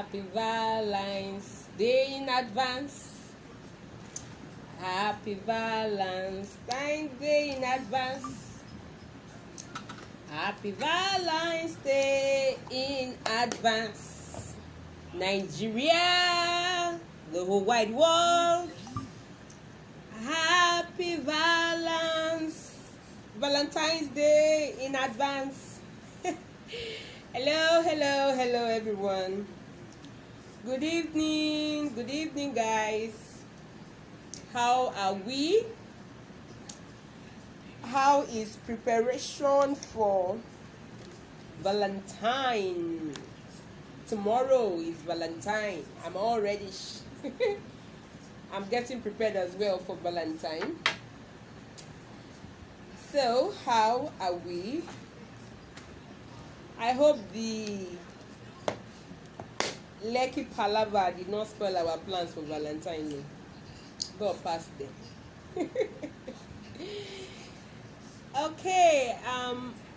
Happy Valentine's Day in advance. Happy Valentine's Day in advance. Happy Valentine's Day in advance. Nigeria, the whole wide world. Happy Valentine's Day in advance. Hello everyone. Good evening guys. How are we? How is preparation for Valentine? Tomorrow is Valentine. I'm all ready. I'm getting prepared as well for Valentine. So, how are we? I hope the Lekki Palaver did not spoil our plans for Valentine Day. Go past them. Okay,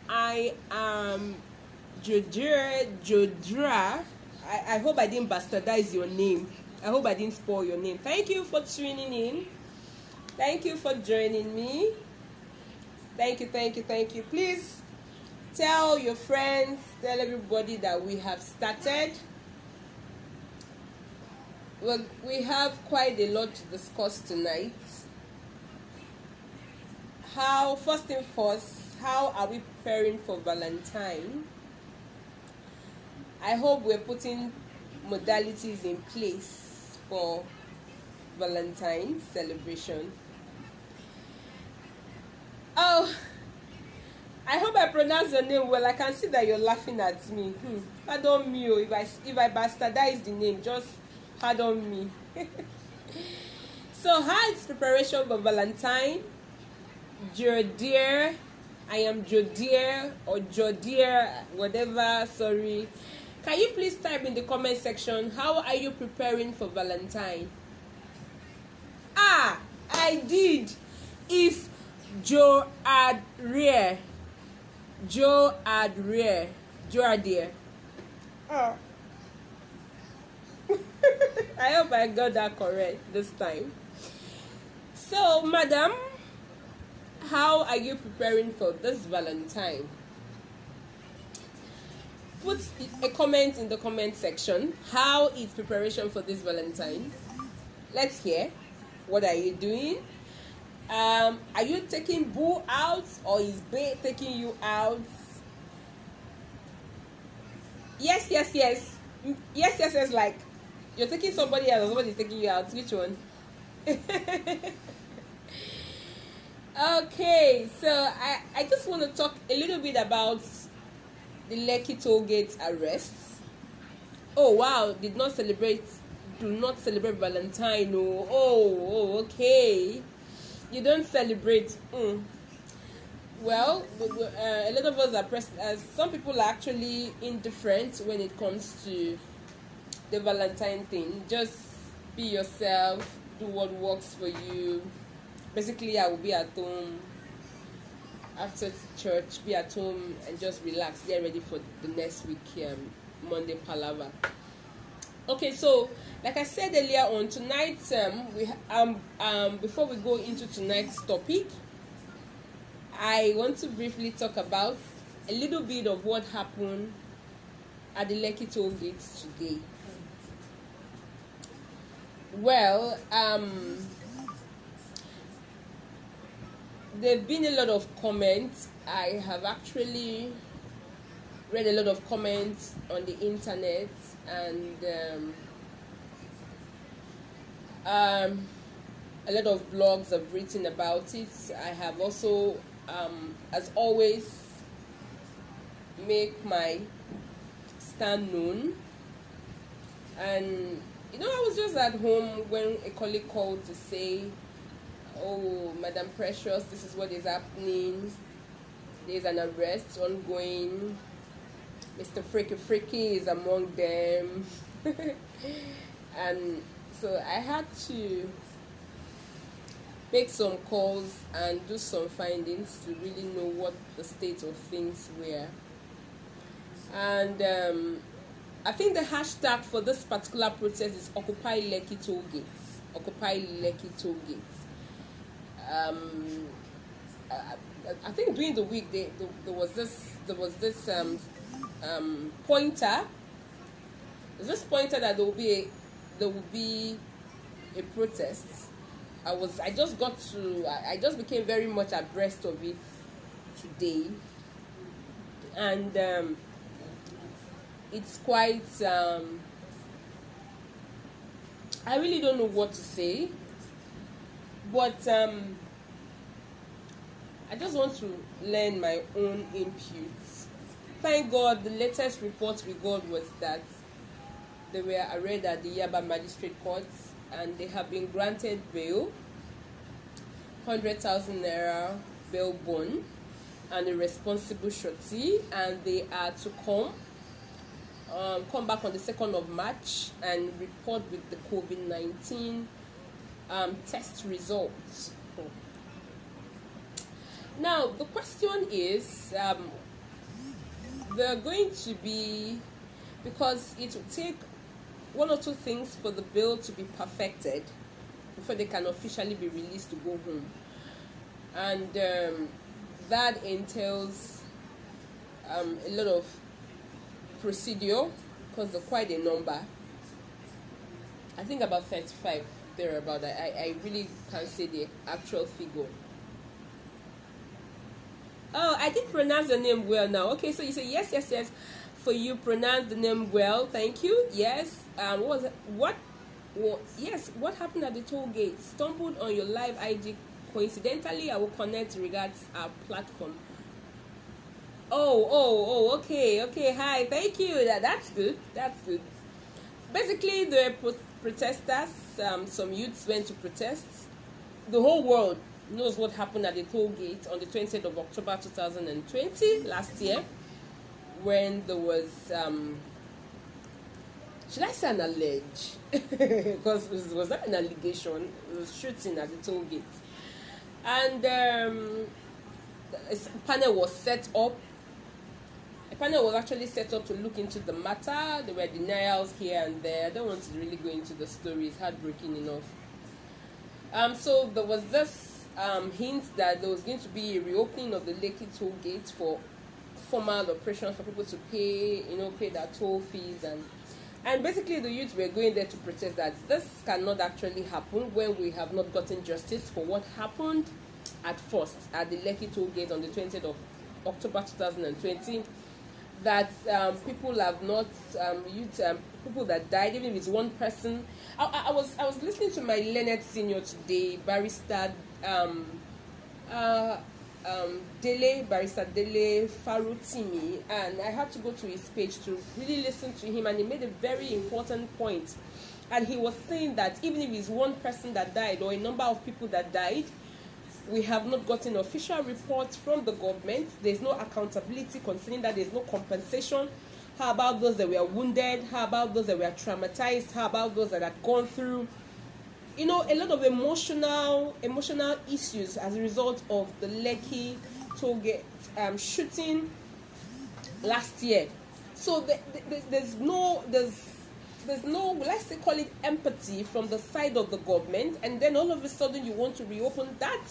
I am Jodra. I hope I didn't bastardize your name. I hope I didn't spoil your name. Thank you for tuning in. Thank you for joining me. Thank you. Please tell your friends, tell everybody that we have started. Well, we have quite a lot to discuss tonight. First thing first, how are we preparing for Valentine? I hope we're putting modalities in place for Valentine's celebration. Oh, I hope I pronounce your name well. I can see that you're laughing at me. Pardon me, if I bastardize the name, just pardon me. So, how is preparation for Valentine? Jodear, I am Jodear or Jodear, whatever. Sorry. Can you please type in the comment section, how are you preparing for Valentine? I did. It's Jodear. Jodear. Oh. I hope I got that correct this time. So, madam, how are you preparing for this Valentine? Put a comment in the comment section. How is preparation for this Valentine? Let's hear. What are you doing? Are you taking Boo out, or is Bae taking you out? Yes. Yes. Like you're taking somebody else, or somebody's taking you out. Which one? Okay, so I just want to talk a little bit about the Lekki Tollgate arrests. Oh wow, do not celebrate Valentine. Oh, okay. You don't celebrate. Well, a lot of us are some people are actually indifferent when it comes to the Valentine thing. Just be yourself, do what works for you. Basically, I will be at home after church, be at home and just relax, get ready for the next week, Monday Palaver. Okay, so like I said earlier on, tonight before we go into tonight's topic, I want to briefly talk about a little bit of what happened at the Lekki Tollgate today. Well, there have been a lot of comments. I have actually read a lot of comments on the internet, and a lot of blogs have written about it. I have also, as always, make my stand known. And I was just at home when a colleague called to say, "Oh, Madam Precious, this is what is happening. There's an arrest ongoing. Mr. Freaky is among them." And so I had to make some calls and do some findings to really know what the state of things were. And I think the hashtag for this particular protest is Occupy Lekki Toll Gates. Occupy Lekki Toll Gates. I think during the week there was this pointer. There's this pointer that there will be a protest. I just became very much abreast of it today, and it's quite I really don't know what to say, but I just want to learn my own inputs. Thank God the latest report we got was that they were arraigned at the Yaba Magistrate Court and they have been granted bail, 100,000 naira bail bond, and a responsible surety, and they are to come back on the 2nd of March and report with the COVID-19 test results. Now, the question is, they're going to be, because it will take 1 or 2 things for the bill to be perfected before they can officially be released to go home. And that entails a lot of procedure, because they're quite a number. I think about 35 thereabout. I really can't say the actual figure. Oh, I did pronounce the name well now. Okay, so you say yes. For you, pronounce the name well. Thank you. Yes. What was it? Yes. What happened at the toll gate? Stumbled on your live IG. Coincidentally, I will connect regards our platform. Oh. Okay. Hi. Thank you. That's good. Basically, the protesters. Some youths went to protest. The whole world knows what happened at the toll gate on the 20th of October 2020 last year, when there was should I say an allege? Because was that an allegation? It was shooting at the toll gate, and a panel was set up. A panel was actually set up to look into the matter. There were denials here and there. I don't want to really go into the story. It's heartbreaking enough. So there was this hint that there was going to be a reopening of the Lekki toll gate for formal operations, for people to pay their toll fees, and basically the youth were going there to protest that this cannot actually happen when we have not gotten justice for what happened at first at the Lekki toll gate on the 20th of October 2020. That people have not people that died, even if it's one person. I was listening to my learned senior today, Barrister Dele Farutimi, and I had to go to his page to really listen to him, and he made a very important point. And he was saying that even if it's one person that died or a number of people that died, we have not gotten official reports from the government. There's no accountability concerning that. There's no compensation. How about those that were wounded? How about those that were traumatized? How about those that had gone through, a lot of emotional issues as a result of the Lekki toll gate shooting last year? So there's no, let's say, call it empathy from the side of the government, and then all of a sudden you want to reopen that.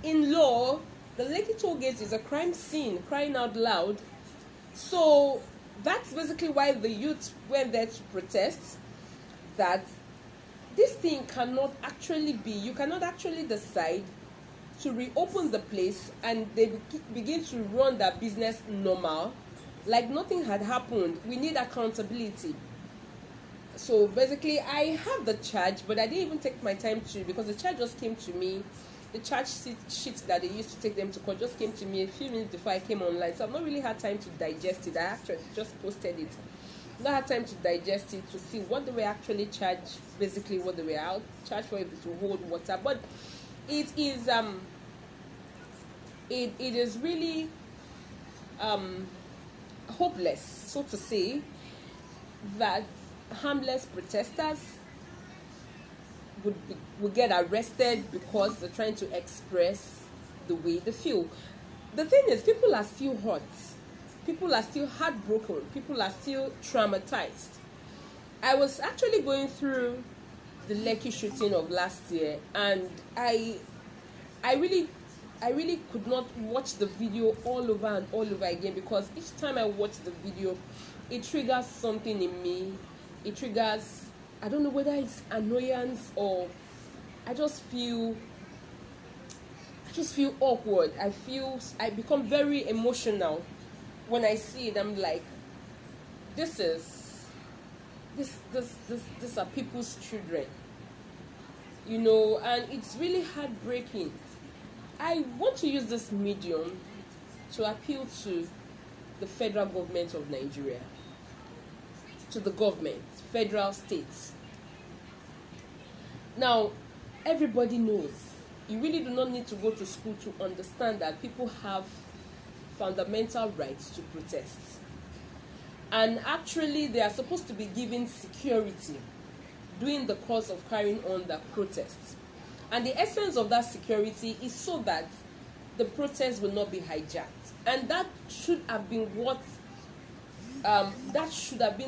In law, the Lekki toll gate is a crime scene, crying out loud. So that's basically why the youth went there to protest, that this thing cannot actually be, you cannot actually decide to reopen the place and they begin to run their business normal, like nothing had happened. We need accountability. So basically, I have the charge, but I didn't even take my time to, because the charge just came to me. The charge sheet that they used to take them to court just came to me a few minutes before I came online. So I've not really had time to digest it. I actually just posted it. Not had time to digest it, to see what they were actually charged, basically what they were charged for, if it to hold water. But it is it is really hopeless, so to say, that harmless protesters would get arrested because they're trying to express the way they feel. The thing is, people are still hurt. people are still heartbroken, people are still traumatized. I was actually going through the Lekki shooting of last year, and I really could not watch the video all over and all over again, because each time I watch the video, it triggers something in me. It triggers, I don't know whether it's annoyance, or I just feel awkward. I become very emotional when I see it. I'm like, these are people's children, you know, and it's really heartbreaking. I want to use this medium to appeal to the federal government of Nigeria, to the government, federal, states. Now, everybody knows, you really do not need to go to school to understand that people have fundamental rights to protest. And actually, they are supposed to be given security during the course of carrying on the protests. And the essence of that security is so that the protest will not be hijacked. And that should have been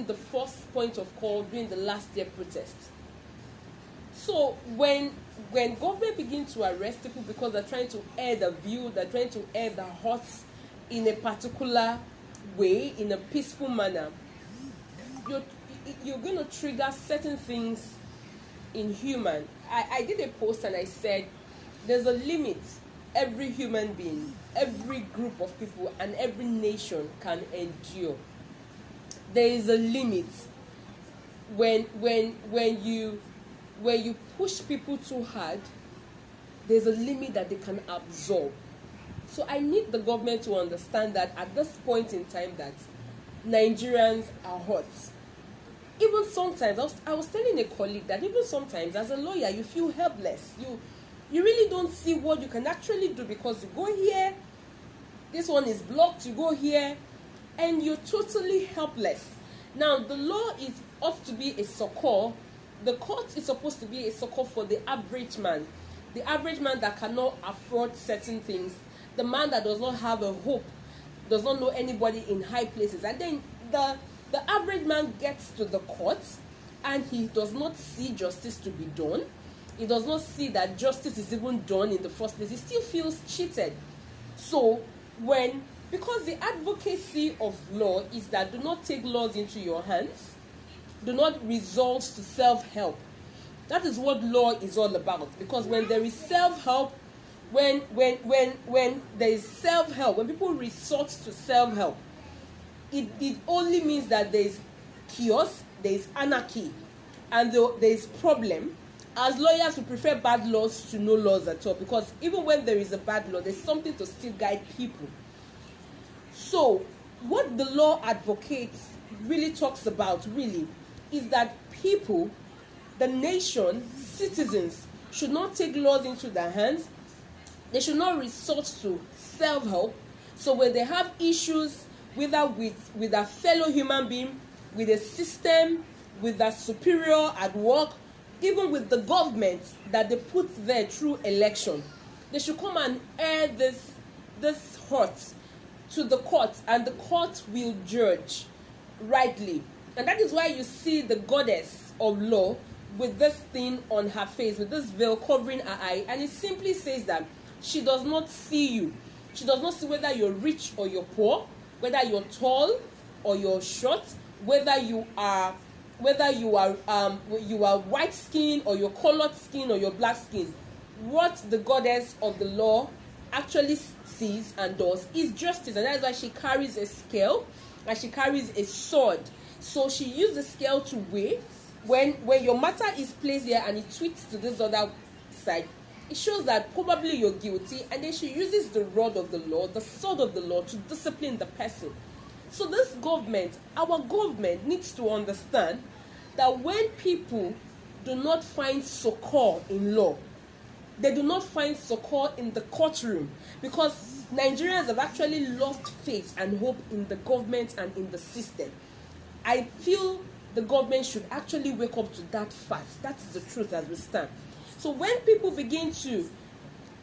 the first point of call during the last year protest. So when government begin to arrest people because they're trying to air the view, they're trying to air the hot in a particular way, in a peaceful manner, you're going to trigger certain things in human. I did a post and I said there's a limit every human being, every group of people, and every nation can endure. There is a limit. When you push people too hard, there's a limit that they can absorb. So I need the government to understand that at this point in time that Nigerians are hot. Even sometimes, I was telling a colleague that even sometimes as a lawyer you feel helpless. You really don't see what you can actually do, because you go here, this one is blocked, you go here, and you're totally helpless. Now, the law is ought to be a succor. The court is supposed to be a succor for the average man that cannot afford certain things, the man that does not have a hope, does not know anybody in high places. And then the average man gets to the court and he does not see justice to be done. He does not see that justice is even done in the first place. He still feels cheated. So because the advocacy of law is that do not take laws into your hands, do not resort to self-help. That is what law is all about. Because when there is self-help, when there is self-help, when people resort to self-help, it only means that there is chaos, there is anarchy, and there is problem. As lawyers, we prefer bad laws to no laws at all, because even when there is a bad law, there's something to still guide people. So what the law advocates really talks about really is that people, the nation, citizens, should not take laws into their hands. They should not resort to self-help. So when they have issues, whether with a fellow human being, with a system, with a superior at work, even with the government that they put there through election, they should come and air this hurt to the court, and the court will judge rightly. And that is why you see the goddess of law with this thing on her face, with this veil covering her eye, and it simply says that she does not see you. She does not see whether you're rich or you're poor, whether you're tall or you're short, whether you are white skin or you're colored skin or you're black skin. What the goddess of the law actually sees and does is justice, and that's why she carries a scale and she carries a sword. So she used the scale to weigh. When your matter is placed here and it tweaks to this other side, it shows that probably you're guilty, and then she uses the rod of the law, the sword of the law, to discipline the person. So this government, our government, needs to understand that when people do not find succor in law, they do not find succor in the courtroom, because Nigerians have actually lost faith and hope in the government and in the system. I feel the government should actually wake up to that fact. That is the truth as we stand. So when people begin to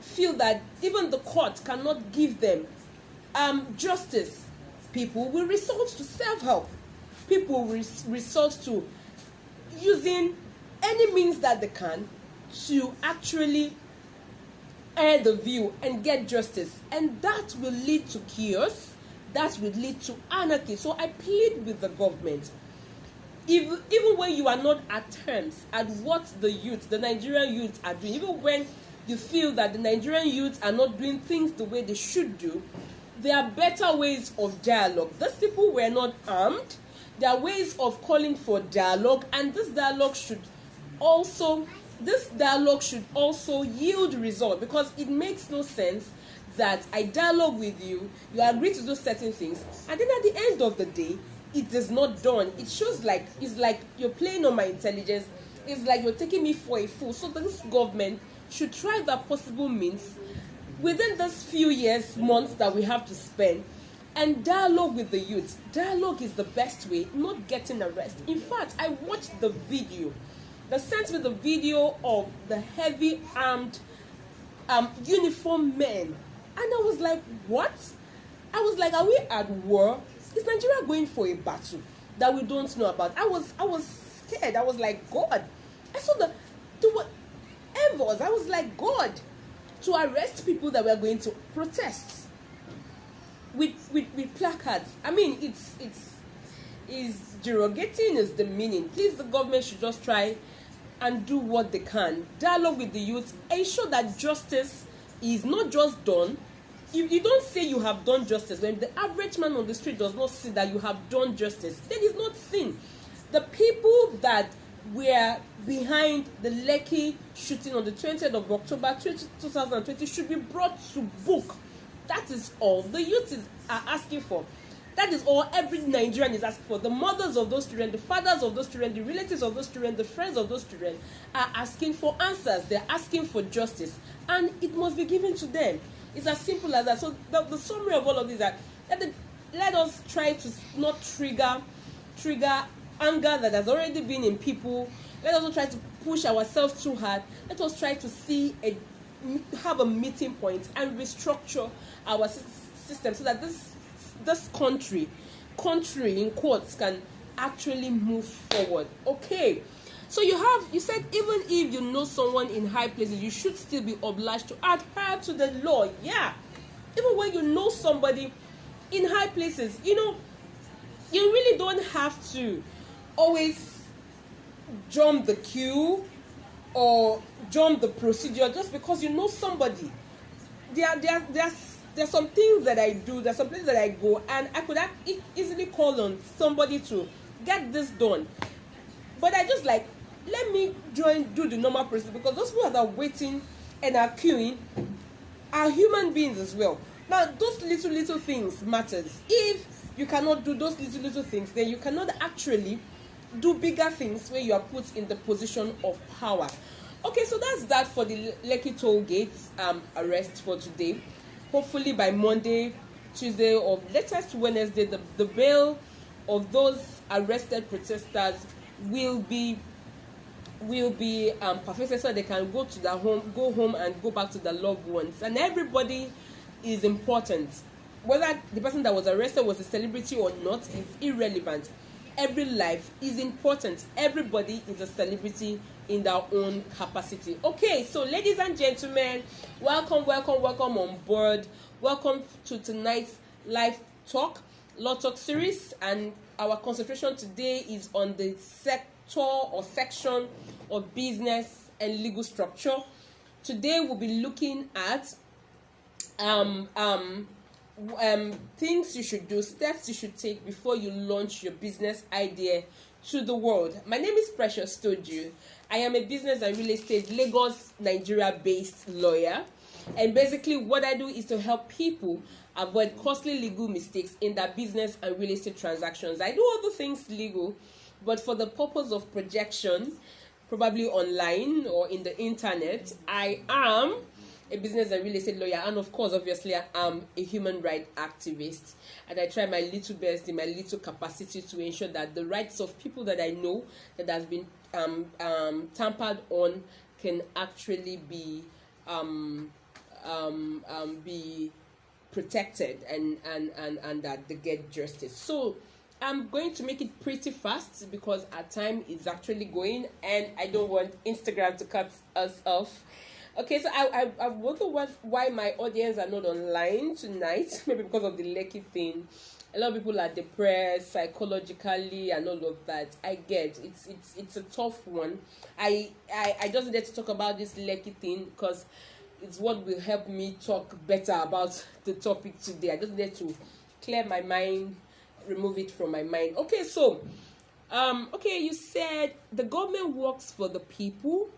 feel that even the court cannot give them justice, people will resort to self-help. People will resort to using any means that they can to actually air the view and get justice, and that will lead to chaos, that will lead to anarchy. So I plead with the government, even when you are not at terms at what the Nigerian youth are doing, even when you feel that the Nigerian youth are not doing things the way they should do, there are better ways of dialogue. These people were not armed. There are ways of calling for dialogue, and this dialogue should also yield result, because it makes no sense that I dialogue with you, you agree to do certain things, and then at the end of the day, it is not done. It shows like it's like you're playing on my intelligence. It's like you're taking me for a fool. So this government should try that possible means within these few years, months that we have to spend, and dialogue with the youth. Dialogue is the best way, not getting arrested. In fact, I watched the video. They sent me the video of the heavy armed uniformed men, and I was like, what? I was like, are we at war? Is Nigeria going for a battle that we don't know about? I was scared. I was like, God. I saw the endsars. I was like, God, to arrest people that were going to protest with placards. I mean, it's derogating is the meaning. Please, the government should just try and do what they can. Dialogue with the youth. Ensure that justice is not just done. You don't say you have done justice when the average man on the street does not see that you have done justice. Then it's not seen. The people that were behind the Lekki shooting on the 20th of October 2020 should be brought to book. That is all the youth are asking for. That is all every Nigerian is asking for. The mothers of those children, the fathers of those children, the relatives of those children, the friends of those children are asking for answers. They're asking for justice, and it must be given to them. It's as simple as that. So the summary of all of this is that let us try to not trigger anger that has already been in people. Let us not try to push ourselves too hard. Let us try to have a meeting point and restructure our system so that this country in quotes can actually move forward. Okay. So you said even if you know someone in high places, you should still be obliged to adhere to the law. Yeah. Even when you know somebody in high places, you really don't have to always jump the queue or jump the procedure just because you know somebody. There's some things that I do, there's some places that I go, and I could easily call on somebody to get this done. But I just like, let me do the normal process, because those people that are waiting and are queuing are human beings as well. Now, those little things matters. If you cannot do those little things, then you cannot actually do bigger things when you are put in the position of power. Okay, so that's that for the Lekki toll gates arrest for today. Hopefully by Monday, Tuesday, or latest Wednesday, the bail of those arrested protesters will be perfected, so they can go home and go back to their loved ones. And everybody is important. Whether the person that was arrested was a celebrity or not is irrelevant. Every life is important. Everybody is a celebrity in their own capacity. Okay, so ladies and gentlemen, welcome on board. Welcome to tonight's live law talk series, and our concentration today is on the sector or section of business and legal structure. Today we'll be looking at things you should do, steps you should take before you launch your business idea to the world. My name is Precious Toju. I am a business and real estate Lagos, Nigeria-based lawyer. And basically what I do is to help people avoid costly legal mistakes in their business and real estate transactions. I do other things legal, but for the purpose of projection, probably online or in the internet, I am a business and real estate lawyer, and of course, obviously, I am a human rights activist, and I try my little best in my little capacity to ensure that the rights of people that I know that has been tampered on can actually be protected and that they get justice. So I'm going to make it pretty fast because our time is actually going and I don't want Instagram to cut us off. Okay, so I wonder why my audience are not online tonight. Maybe because of the Lekki thing. A lot of people are depressed psychologically and all of that. I get it's a tough one. I just needed to talk about this Lekki thing because it's what will help me talk better about the topic today. I just needed to clear my mind, remove it from my mind. Okay, so you said the government works for the people.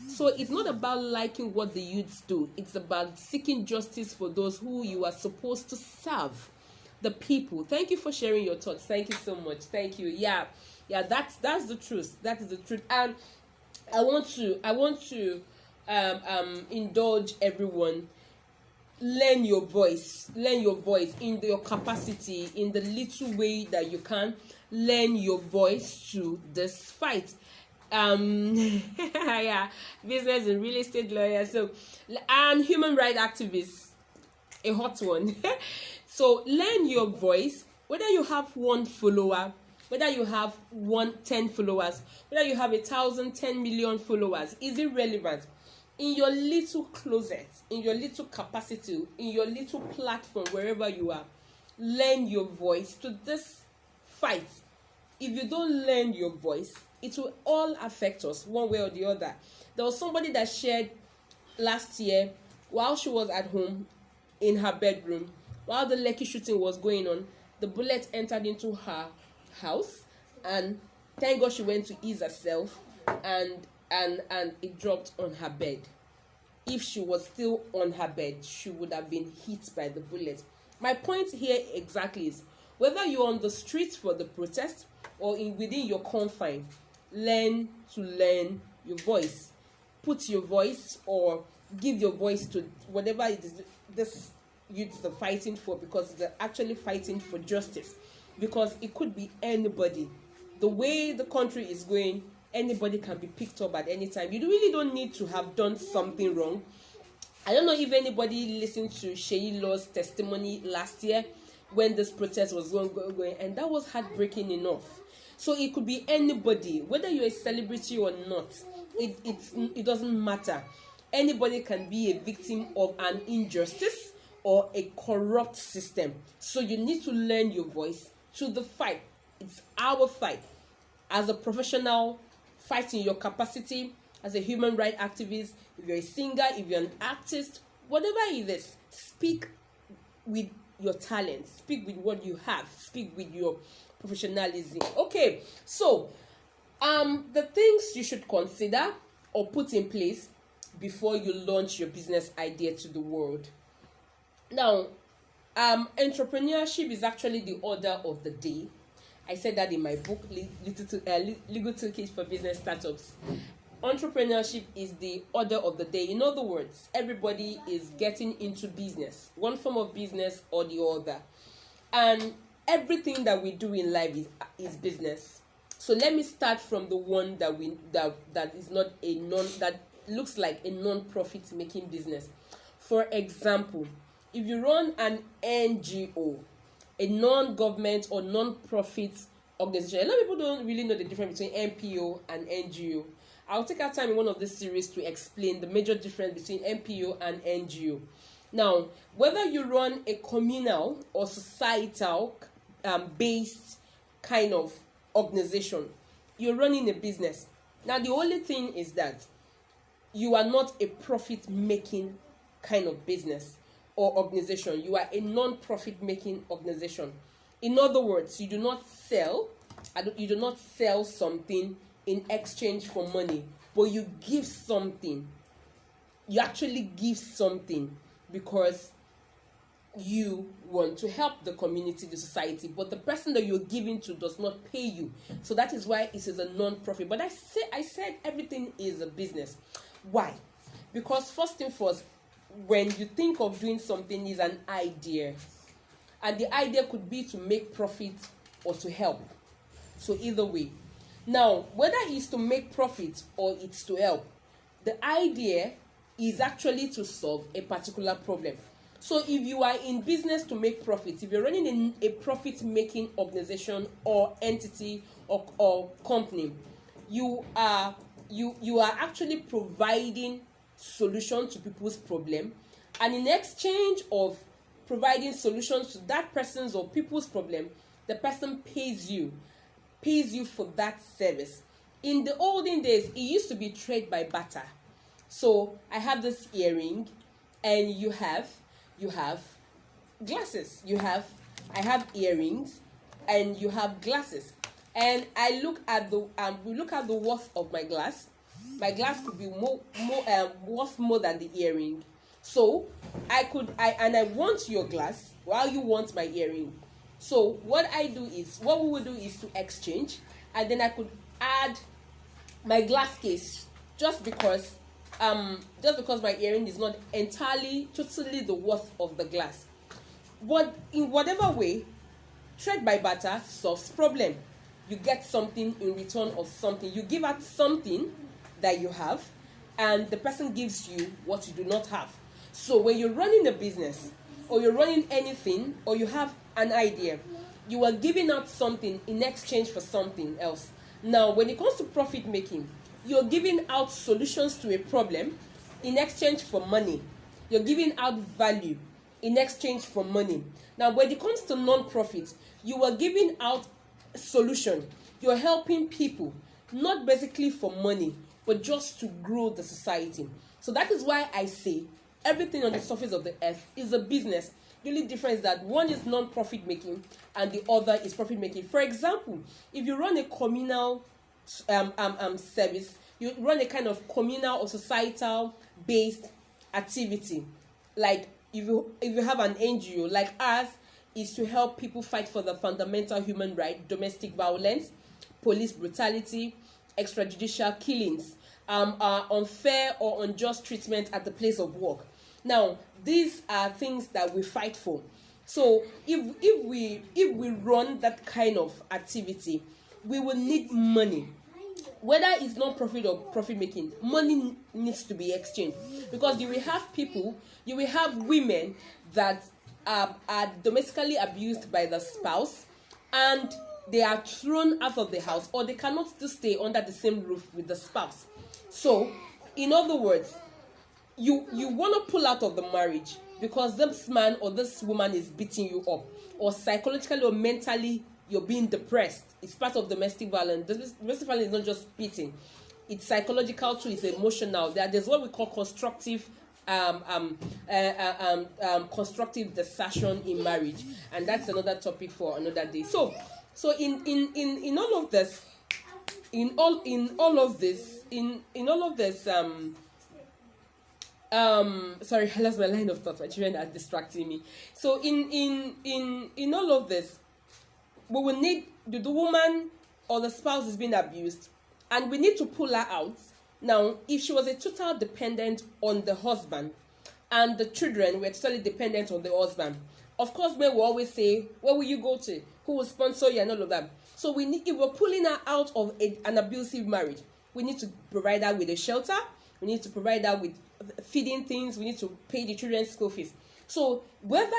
So it's not about liking what the youths do. It's about seeking justice for those who you are supposed to serve, the people. Thank you for sharing your thoughts. Thank you so much. Thank you. Yeah, that's the truth. That is the truth. And I want to indulge everyone. Learn your voice in your capacity, in the little way that you can. Learn your voice to this fight. Yeah, business and real estate lawyer, so and human rights activists, a hot one. So learn your voice, whether you have 1 follower, whether you have 10 followers, whether you have 1,000, 10 million followers, is irrelevant. In your little closet, in your little capacity, in your little platform, wherever you are, learn your voice to this fight. If you don't learn your voice, it will all affect us one way or the other. There was somebody that shared last year while she was at home in her bedroom, while the Lekki shooting was going on, the bullet entered into her house, and thank God she went to ease herself, and it dropped on her bed. If she was still on her bed, she would have been hit by the bullet. My point here exactly is, whether you're on the streets for the protest or within your confine, learn your voice. Put your voice or give your voice to whatever it is this youths are fighting for, because they're actually fighting for justice. Because it could be anybody. The way the country is going, anybody can be picked up at any time. You really don't need to have done something wrong. I don't know if anybody listened to Sheyi Law's testimony last year when this protest was going, and that was heartbreaking enough. So it could be anybody, whether you're a celebrity or not. It doesn't matter. Anybody can be a victim of an injustice or a corrupt system. So you need to learn your voice to the fight. It's our fight. As a professional, fight in your capacity. As a human rights activist, if you're a singer, if you're an artist, whatever it is, speak with your talent. Speak with what you have. Speak with your professionalism. Okay, so the things you should consider or put in place before you launch your business idea to the world. Now, entrepreneurship is actually the order of the day. I said that in my book, Legal Toolkit for Business Startups. Entrepreneurship is the order of the day. In other words, everybody is getting into business, one form of business or the other. And everything that we do in life is business. So let me start from the one that is not that looks like a non-profit making business. For example, if you run an NGO, a non-government or non-profit organization, a lot of people don't really know the difference between NPO and NGO. I'll take our time in one of this series to explain the major difference between NPO and NGO. Now, whether you run a communal or societal based kind of organization, you're running a business. Now, the only thing is that you are not a profit-making kind of business or organization. You are a non-profit making organization. In other words, you do not sell something in exchange for money, but you give something. You actually give something because you want to help the community, the society, but the person that you're giving to does not pay you. So that is why it is a non-profit. But I said everything is a business. Why? Because first thing first, when you think of doing something, is an idea, and the idea could be to make profit or to help. So either way. Now, whether it's to make profit or it's to help, the idea is actually to solve a particular problem. So if you are in business to make profits, if you're running a profit-making organization or entity or company, you are actually providing solution to people's problem, and in exchange of providing solutions to that person's or people's problem, the person pays you for that service. In the olden days, it used to be trade by barter. So I have this earring, and you have glasses. I have earrings, and you have glasses. And I look at we look at the worth of my glass. My glass could be worth more than the earring. So I want your glass while you want my earring. So what we will do is to exchange, and then I could add my glass case just because my earring is not totally the worth of the glass. But in whatever way, trade by barter solves problem. You get something in return of something. You give out something that you have, and the person gives you what you do not have. So when you're running a business, or you're running anything, or you have an idea, you are giving out something in exchange for something else. Now, when it comes to profit making, you're giving out solutions to a problem in exchange for money. You're giving out value in exchange for money. Now, when it comes to non-profit, you are giving out solution. You're helping people, not basically for money, but just to grow the society. So that is why I say everything on the surface of the earth is a business. The only difference is that one is non-profit making and the other is profit making. For example, if you run a communal service, you run a kind of communal or societal based activity, like if you have an NGO like ours, is to help people fight for the fundamental human right, domestic violence, police brutality, extrajudicial killings, unfair or unjust treatment at the place of work. Now, these are things that we fight for. So if we run that kind of activity, we will need money. Whether it's non-profit or profit-making, money needs to be exchanged. Because you will have women that are domestically abused by the spouse, and they are thrown out of the house, or they cannot still stay under the same roof with the spouse. So, in other words, you want to pull out of the marriage because this man or this woman is beating you up, or psychologically or mentally you're being depressed. It's part of domestic violence. Domestic violence is not just beating; it's psychological too. It's emotional. There's what we call constructive desertion in marriage, and that's another topic for another day. So in all of this, sorry, I lost my line of thought. My children are distracting me. So in all of this, we will need the woman or the spouse is being abused, and we need to pull her out. Now, if she was a total dependent on the husband, and the children were totally dependent on the husband, of course, men will always say, "Where will you go to? Who will sponsor you?" and all of that. So if we're pulling her out of an abusive marriage, we need to provide her with a shelter. We need to provide her with feeding things. We need to pay the children's school fees. So whether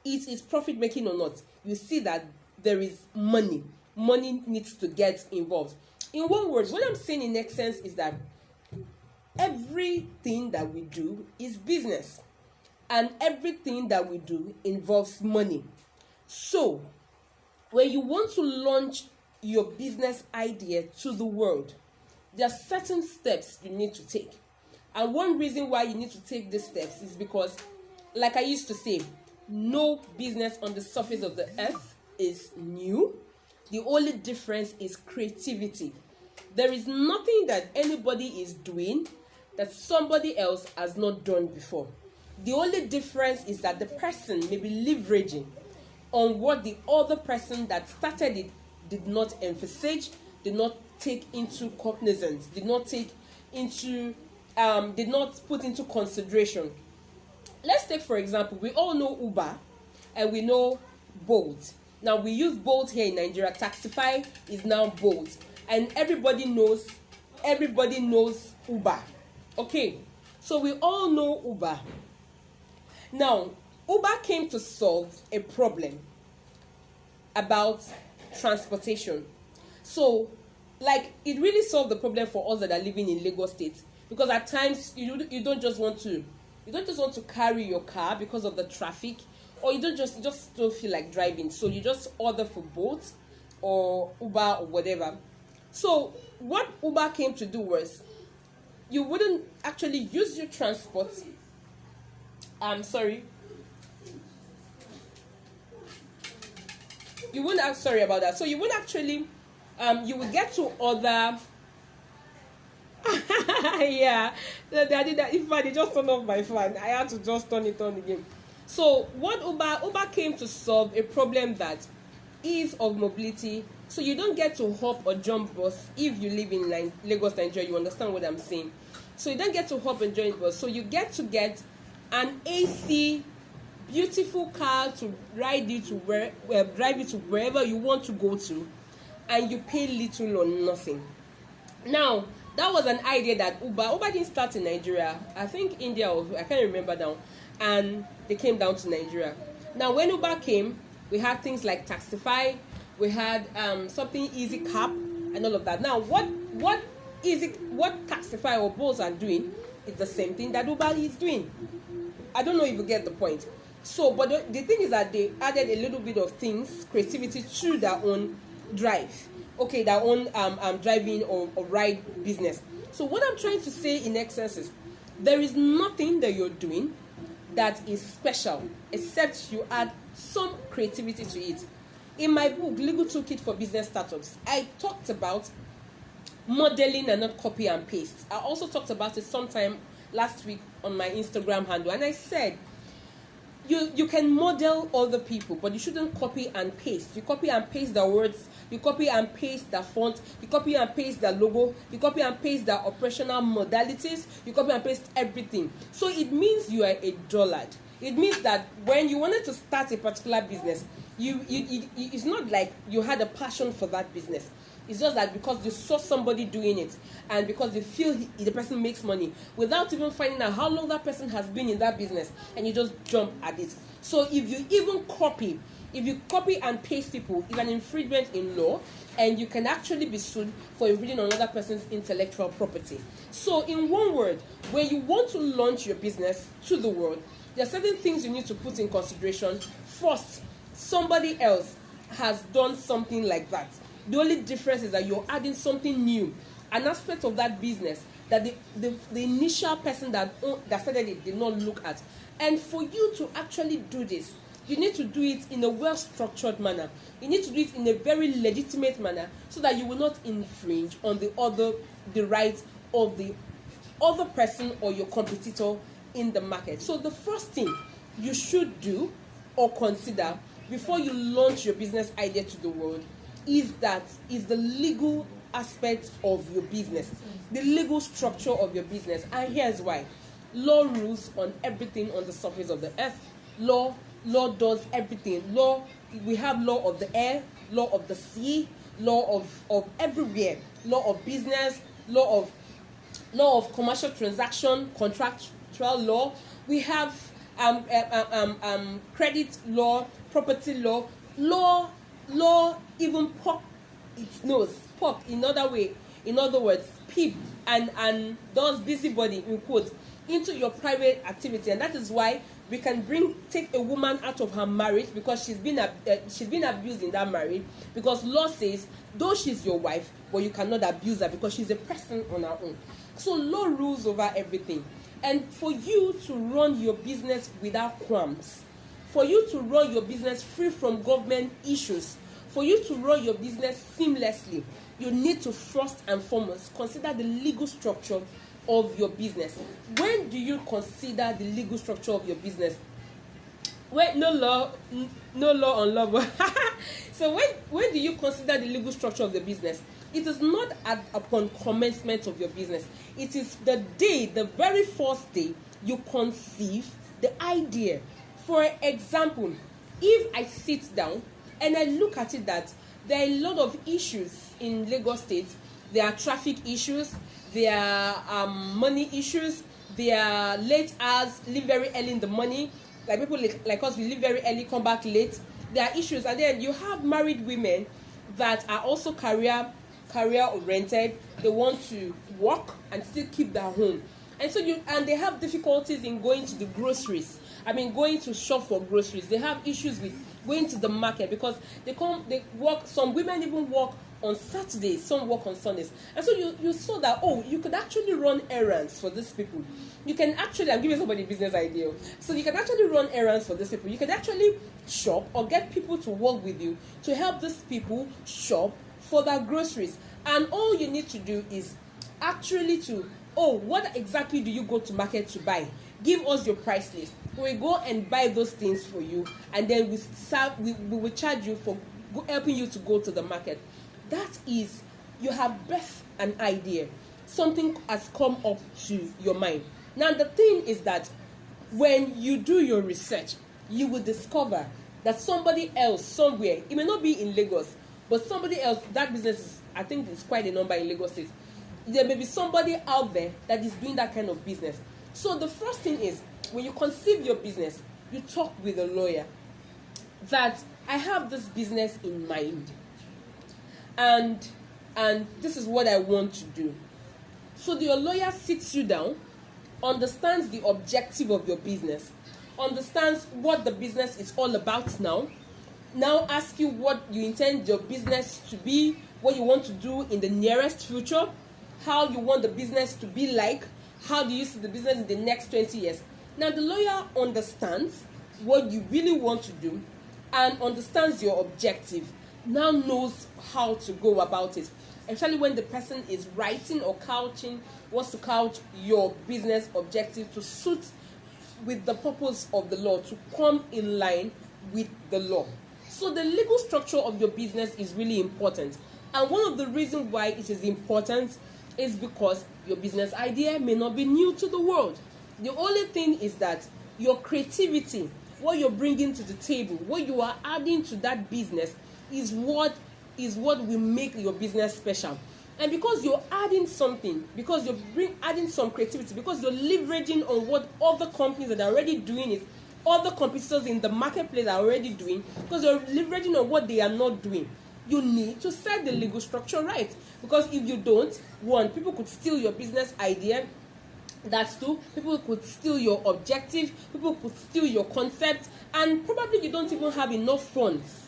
it is profit making or not, you see that there is money. Money needs to get involved. In one word, what I'm saying in essence is that everything that we do is business, and everything that we do involves money. So when you want to launch your business idea to the world, there are certain steps you need to take. And one reason why you need to take these steps is because, like I used to say, no business on the surface of the earth is new. The only difference is creativity. There is nothing that anybody is doing that somebody else has not done before. The only difference is that the person may be leveraging on what the other person that started it did not emphasize, did not take into cognizance, did not put into consideration. Let's take, for example, we all know Uber and we know Bolt. Now, we use Bolt here in Nigeria. Taxify is now Bolt, and everybody knows Uber. Okay, so we all know Uber. Now, Uber came to solve a problem about transportation. So, like, it really solved the problem for us that are living in Lagos State, because at times you don't just want to carry your car because of the traffic, or you just don't feel like driving, so you just order for Bolt or Uber or whatever. So what Uber came to do was, you wouldn't actually use your transport. You wouldn't. Sorry about that. So you would actually, you would get to order. Yeah, I did that. In fact, they just turned off my fan. I had to just turn it on again. So what Uber came to solve a problem that ease of mobility. So you don't get to hop or jump bus if you live in Lagos, Nigeria. You understand what I'm saying? So you don't get to hop and join bus. So you get an AC, beautiful car to drive you to wherever you want to go to, and you pay little or nothing. Now, that was an idea that Uber didn't start in Nigeria. I think India, or I can't remember now, and they came down to Nigeria. Now, when Uber came, we had things like Taxify, we had something Easy Cap, and all of that. Now, what Taxify or Bolt are doing is the same thing that Uber is doing. I don't know if you get the point. So, but the thing is that they added a little bit of things, creativity, to their own drive. Okay, their own driving or ride business. So what I'm trying to say in essence is, there is nothing that you're doing that is special except you add some creativity to it. In my book, Legal Toolkit for Business Startups, I talked about modeling and not copy and paste. I also talked about it sometime last week on my Instagram handle, and I said, you can model other people, but you shouldn't copy and paste. You copy and paste the words, you copy and paste the font, you copy and paste the logo, you copy and paste the operational modalities, you copy and paste everything. So it means you are a dullard. It means that when you wanted to start a particular business, it's not like you had a passion for that business. It's just that because you saw somebody doing it, and because you feel the person makes money, without even finding out how long that person has been in that business, and you just jump at it. So if you copy and paste people, it's an infringement in law, and you can actually be sued for infringing on another person's intellectual property. So in one word, when you want to launch your business to the world, there are certain things you need to put in consideration. First, somebody else has done something like that. The only difference is that you're adding something new, an aspect of that business that the initial person that started it did not look at. And for you to actually do this, you need to do it in a well-structured manner. You need to do it in a very legitimate manner, so that you will not infringe on the rights of the other person or your competitor in the market. So the first thing you should do or consider before you launch your business idea to the world is the legal aspect of your business, the legal structure of your business. And here's why. Law rules on everything on the surface of the earth. Law does everything. We have law of the air, law of the sea, law of everywhere, law of business, law of commercial transaction, contractual law. We have credit law, property law even poke its nose, in other words, peep and does busybody, in quotes, into your private activity. And that is why we can take a woman out of her marriage because she's been abused in that marriage, because law says, though she's your wife, but you cannot abuse her because she's a person on her own. So law rules over everything. And for you to run your business without qualms, for you to run your business free from government issues, for you to run your business seamlessly, you need to first and foremost consider the legal structure of your business. When do you consider the legal structure of your business? Wait, no law on law. So when do you consider the legal structure of the business? It is not upon commencement of your business. It is the very first day you conceive the idea. For example, if I sit down and I look at it that there are a lot of issues in Lagos State, there are traffic issues, there are money issues, there are late hours, leave very early in the morning, like people like us, we leave very early, come back late. There are issues. And then you have married women that are also career oriented. They want to work and still keep their home, and so they have difficulties in going to the groceries. Going to shop for groceries. They have issues with going to the market because they work. Some women even work on Saturdays, some work on Sundays. And so you saw that, you could actually run errands for these people. You can actually, I'm giving somebody a business idea. So you can actually run errands for these people. You can actually shop or get people to work with you to help these people shop for their groceries. And all you need to do is actually what exactly do you go to market to buy? Give us your price list. We go and buy those things for you, and then we will charge you for helping you to go to the market. That is, you have birthed an idea. Something has come up to your mind. Now the thing is that when you do your research, you will discover that somebody else somewhere, it may not be in Lagos, but somebody else, that business is, I think it's quite a number in Lagos State. There may be somebody out there that is doing that kind of business. So the first thing is, when you conceive your business, you talk with a lawyer that I have this business in mind, and this is what I want to do. So your lawyer sits you down, understands the objective of your business, understands what the business is all about now asks you what you intend your business to be, what you want to do in the nearest future, how you want the business to be like, how do you see the business in the next 20 years. Now the lawyer understands what you really want to do and understands your objective, now knows how to go about it. Especially when the person is writing or wants to couch your business objective to suit with the purpose of the law, to come in line with the law. So the legal structure of your business is really important. And one of the reasons why it is important is because your business idea may not be new to the world. The only thing is that your creativity, what you're bringing to the table, what you are adding to that business is what will make your business special. And because you're adding something, because you're adding some creativity, because you're leveraging on what other companies that are already doing it, other competitors in the marketplace are already doing, because you're leveraging on what they are not doing, you need to set the legal structure right. Because if you don't, one, people could steal your business idea. That's two, people could steal your objective, people could steal your concept, and probably you don't even have enough funds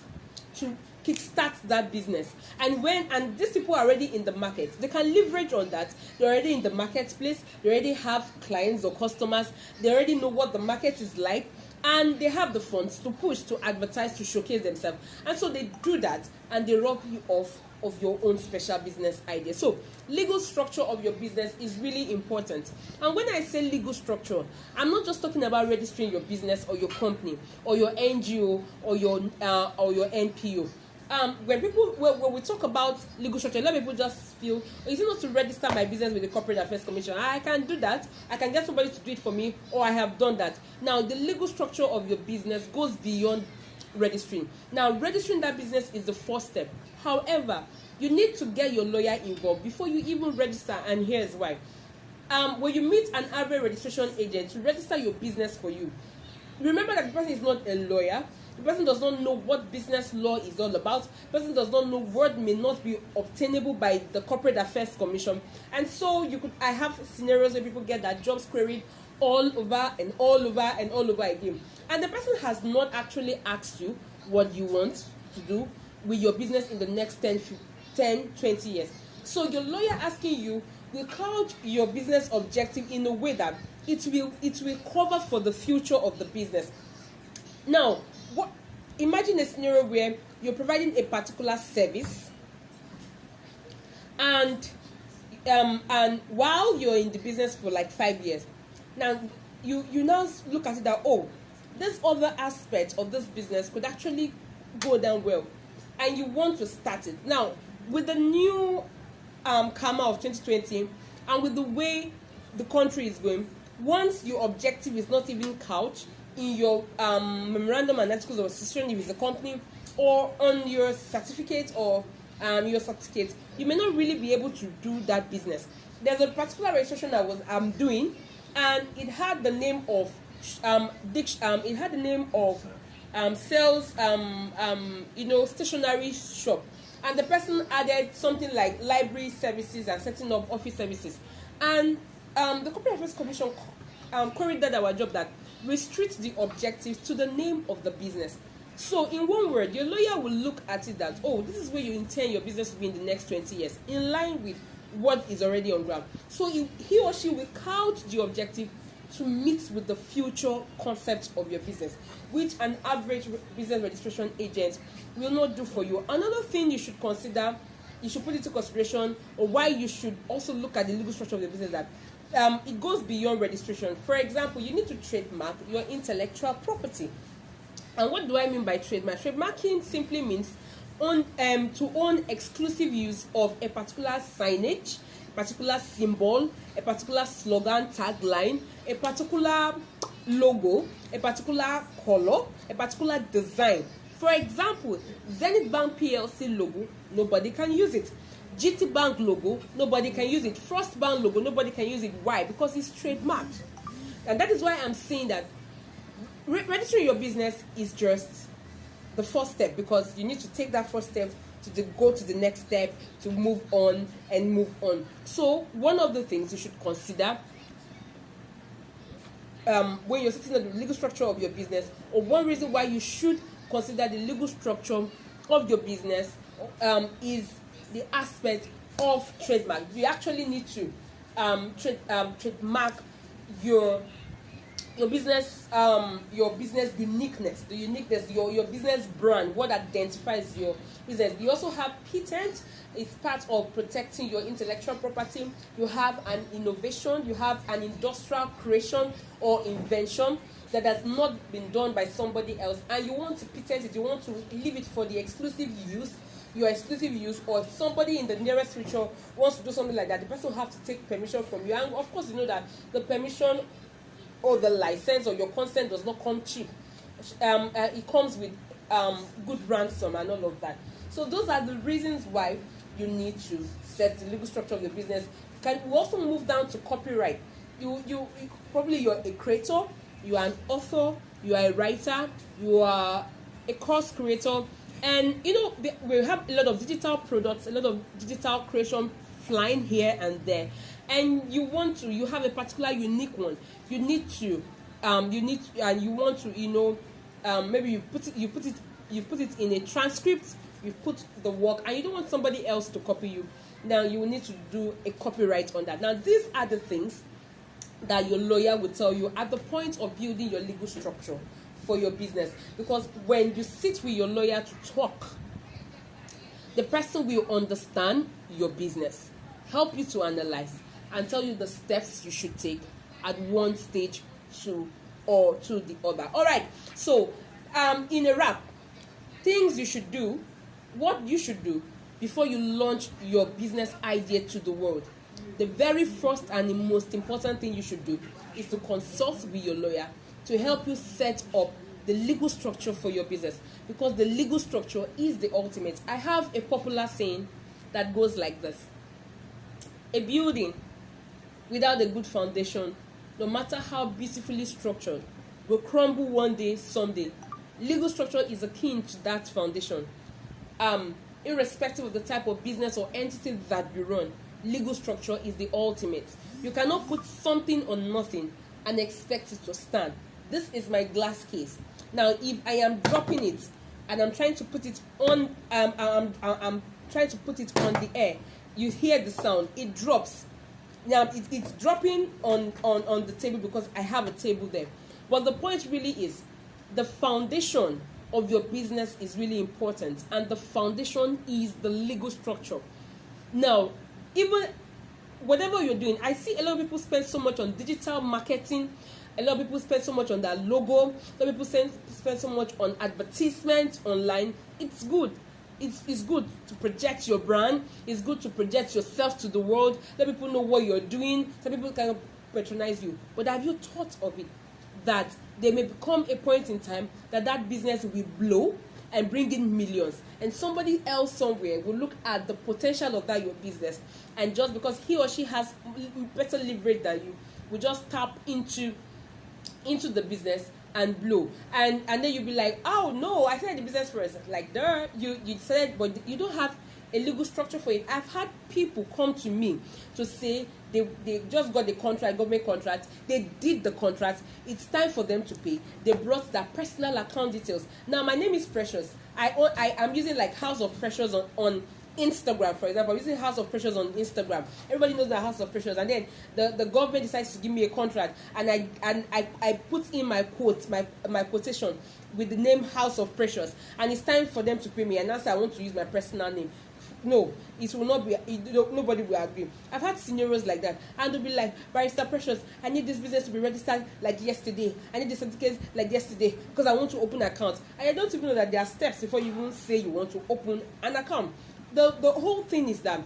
to kickstart that business. And these people are already in the market, they can leverage on that. They're already in the marketplace, they already have clients or customers, they already know what the market is like, and they have the funds to push, to advertise, to showcase themselves. And so they do that, and they rob you off of your own special business idea. So legal structure of your business is really important. And when I say legal structure, I'm not just talking about registering your business or your company or your NGO or your NPO. When we talk about legal structure, a lot of people just feel, is it not to register my business with the Corporate Affairs Commission? I can do that. I can get somebody to do it for me, or I have done that. Now, the legal structure of your business goes beyond registering. Now, registering that business is the first step. However, you need to get your lawyer involved before you even register, and here's why. When you meet an average registration agent to register your business for you, remember that the person is not a lawyer. The person does not know what business law is all about. The person does not know what may not be obtainable by the Corporate Affairs Commission. And so I have scenarios where people get their jobs queried all over and all over and all over again. And the person has not actually asked you what you want to do with your business in the next 10, 20 years. So your lawyer asking you will couch your business objective in a way that it will cover for the future of the business. Now, imagine a scenario where you're providing a particular service, and while you're in the business for like 5 years, now you now look at it that, this other aspect of this business could actually go down well, and you want to start it. Now, with the new karma of 2020, and with the way the country is going, once your objective is not even couched in your memorandum and articles of association if it's a company, or on your certificate you may not really be able to do that business. There's a particular registration I'm doing, and it had the name of it had the name of sales stationery shop, and the person added something like library services and setting up office services, and the Corporate Affairs Commission queried that our job that restrict the objectives to the name of the business. So in one word, your lawyer will look at it that, oh, this is where you intend your business to be in the next 20 years, in line with what is already on ground. So he or she will couch the objective to meet with the future concept of your business, which an average business registration agent will not do for you. Another thing you should consider, you should put into consideration, or why you should also look at the legal structure of the business, that it goes beyond registration. For example, you need to trademark your intellectual property. And what do I mean by trademark? Trademarking simply means to own exclusive use of a particular signage, a particular symbol, a particular slogan, tagline, a particular logo, a particular color, a particular design. For example, Zenith Bank PLC logo, nobody can use it. GT Bank logo, nobody can use it. Frost Bank logo, nobody can use it. Why? Because it's trademarked. And that is why I'm saying that registering your business is just the first step, because you need to take that first step to go to the next step, to move on and move on. So one of the things you should consider when you're setting up the legal structure of your business, or one reason why you should consider the legal structure of your business, is the aspect of trademark. You actually need to trademark your business uniqueness, your business brand, what identifies your business. You also have patent. It's part of protecting your intellectual property. You have an innovation, you have an industrial creation or invention that has not been done by somebody else, and you want to patent it, you want to leave it for the exclusive use, your exclusive use, or if somebody in the nearest future wants to do something like that, the person will have to take permission from you. And of course, you know that the permission or the license or your consent does not come cheap. It comes with good ransom and all of that. So those are the reasons why you need to set the legal structure of your business. We also move down to copyright. You probably you're a creator, you are an author, you are a writer, you are a course creator, and we have a lot of digital products, a lot of digital creation flying here and there, and you have a particular unique one. You want to maybe you put it in a transcript, you put the work, and you don't want somebody else to copy you. Now you will need to do a copyright on that. Now these are the things that your lawyer will tell you at the point of building your legal structure for your business, because when you sit with your lawyer to talk, the person will understand your business, help you to analyze, and tell you the steps you should take at one stage to the other. All right, so in a wrap, things you should do, what you should do before you launch your business idea to the world. The very first and the most important thing you should do is to consult with your lawyer to help you set up the legal structure for your business, because the legal structure is the ultimate. I have a popular saying that goes like this: a building without a good foundation, no matter how beautifully structured, will crumble one day, someday. Legal structure is akin to that foundation. Irrespective of the type of business or entity that you run, legal structure is the ultimate. You cannot put something on nothing and expect it to stand. This is my glass case. Now, if I am dropping it and I'm trying to put it on, I'm trying to put it on the air, you hear the sound. It drops. Now, it's dropping on the table because I have a table there. But the point really is, the foundation of your business is really important, and the foundation is the legal structure. Now, even whatever you're doing, I see a lot of people spend so much on digital marketing, a lot of people spend so much on their logo, a lot of people spend so much on advertisement online. It's good. It's good to project your brand. It's good to project yourself to the world. Let people know what you're doing. Some people kind of patronize you. But have you thought of it that there may become a point in time that business will blow and bring in millions, and somebody else somewhere will look at the potential of that your business, and just because he or she has better leverage than you, will just tap into into the business and blow, and then you'll be like, oh no, I started the business first. Like, there, you said, but you don't have a legal structure for it. I've had people come to me to say they just got the contract, government contract, they did the contract, it's time for them to pay. They brought their personal account details. Now my name is Precious. I am using like House of Precious on Instagram, for example. I'm using House of Precious on Instagram. Everybody knows the House of Precious, and then the government decides to give me a contract, and I put in my quote, my quotation with the name House of Precious, and it's time for them to pay me, and now I want to use my personal name. No, it will not be. Nobody will agree. I've had scenarios like that, and they'll be like, Barrister Precious, I need this business to be registered like yesterday. I need the certificates like yesterday because I want to open an account. And I don't even know that there are steps before you even say you want to open an account. The whole thing is that,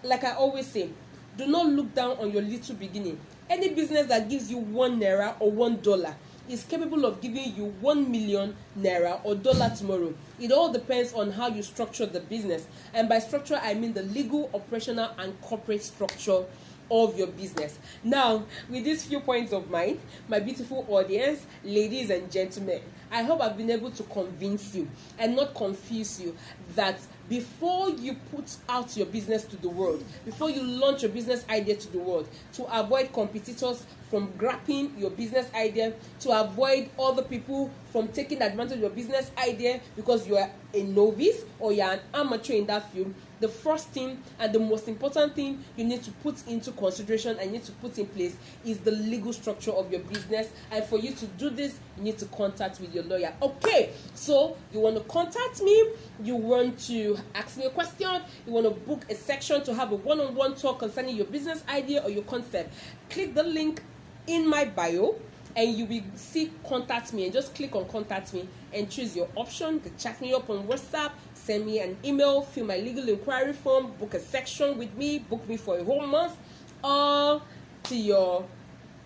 like I always say, do not look down on your little beginning. Any business that gives you 1 naira or $1 is capable of giving you 1 million naira or dollar tomorrow. It all depends on how you structure the business, and by structure I mean the legal, operational, and corporate structure of your business. Now, with these few points of mine, my beautiful audience, ladies and gentlemen, I hope I've been able to convince you and not confuse you that before you put out your business to the world, before you launch your business idea to the world, to avoid competitors from grabbing your business idea, to avoid other people from taking advantage of your business idea because you are a novice or you are an amateur in that field, the first thing and the most important thing you need to put into consideration and need to put in place is the legal structure of your business. And for you to do this, you need to contact with your lawyer. Okay, so you want to contact me, you want to ask me a question, you want to book a section to have a one-on-one talk concerning your business idea or your concept, click the link in my bio and you will see contact me, and just click on contact me and choose your option. You can chat me up on WhatsApp, send me an email, fill my legal inquiry form, book a section with me, book me for a whole month, all to your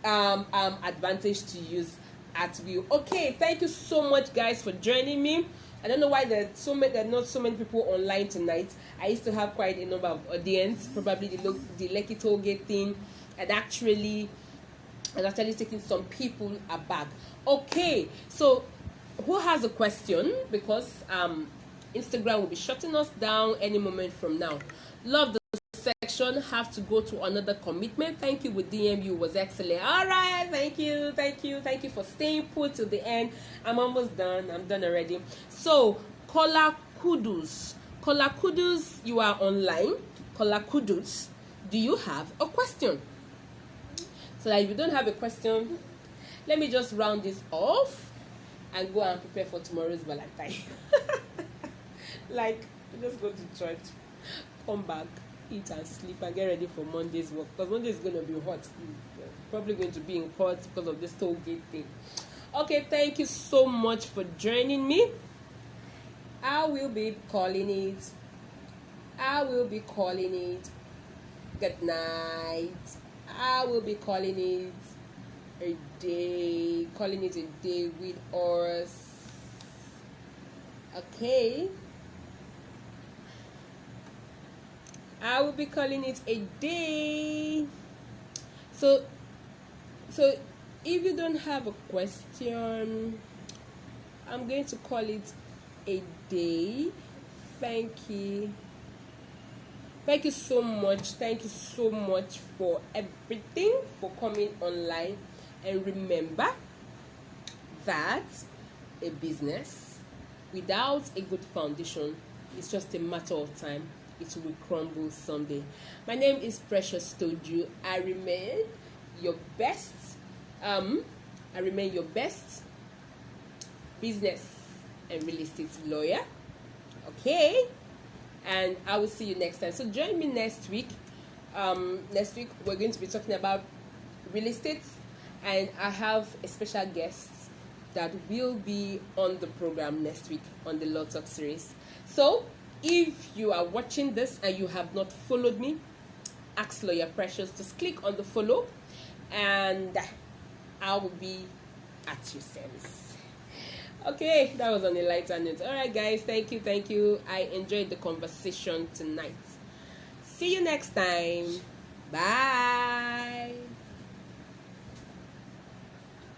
advantage to use at will. Okay, thank you so much guys for joining me. I don't know why there are not so many people online tonight. I used to have quite a number of audience. Probably the Lekki Tollgate thing had actually taking some people aback. Okay, so who has a question? Because Instagram will be shutting us down any moment from now. Love the section. Have to go to another commitment. Thank you with DMU was excellent. All right, thank you for staying put till the end. I'm almost done. I'm done already. So Kola Kudus, you are online. Kola Kudus, do you have a question? So that if you don't have a question, let me just round this off and go and prepare for tomorrow's Valentine. Like, just go to church, come back, eat and sleep, and get ready for Monday's work. Because Monday is going to be hot. Probably going to be in court because of this toll gate thing. Okay, thank you so much for joining me. I will be calling it. Good night. I will be calling it a day with us. Okay. I will be calling it a day. So if you don't have a question, I'm going to call it a day. Thank you. Thank you so much. Thank you so much for everything, for coming online. And remember that a business without a good foundation is just a matter of time. It will crumble someday. My name is Precious Toju. I remain your best. Business and real estate lawyer. Okay. And I will see you next time. So join me next week. Next week we're going to be talking about real estate, and I have a special guest that will be on the program next week on the Law Talk series. So if you are watching this and you have not followed me, ask Lawyer Precious, just click on the follow and I will be at your service. Okay, that was on a lighter note. All right, guys, thank you. I enjoyed the conversation tonight. See you next time. Bye.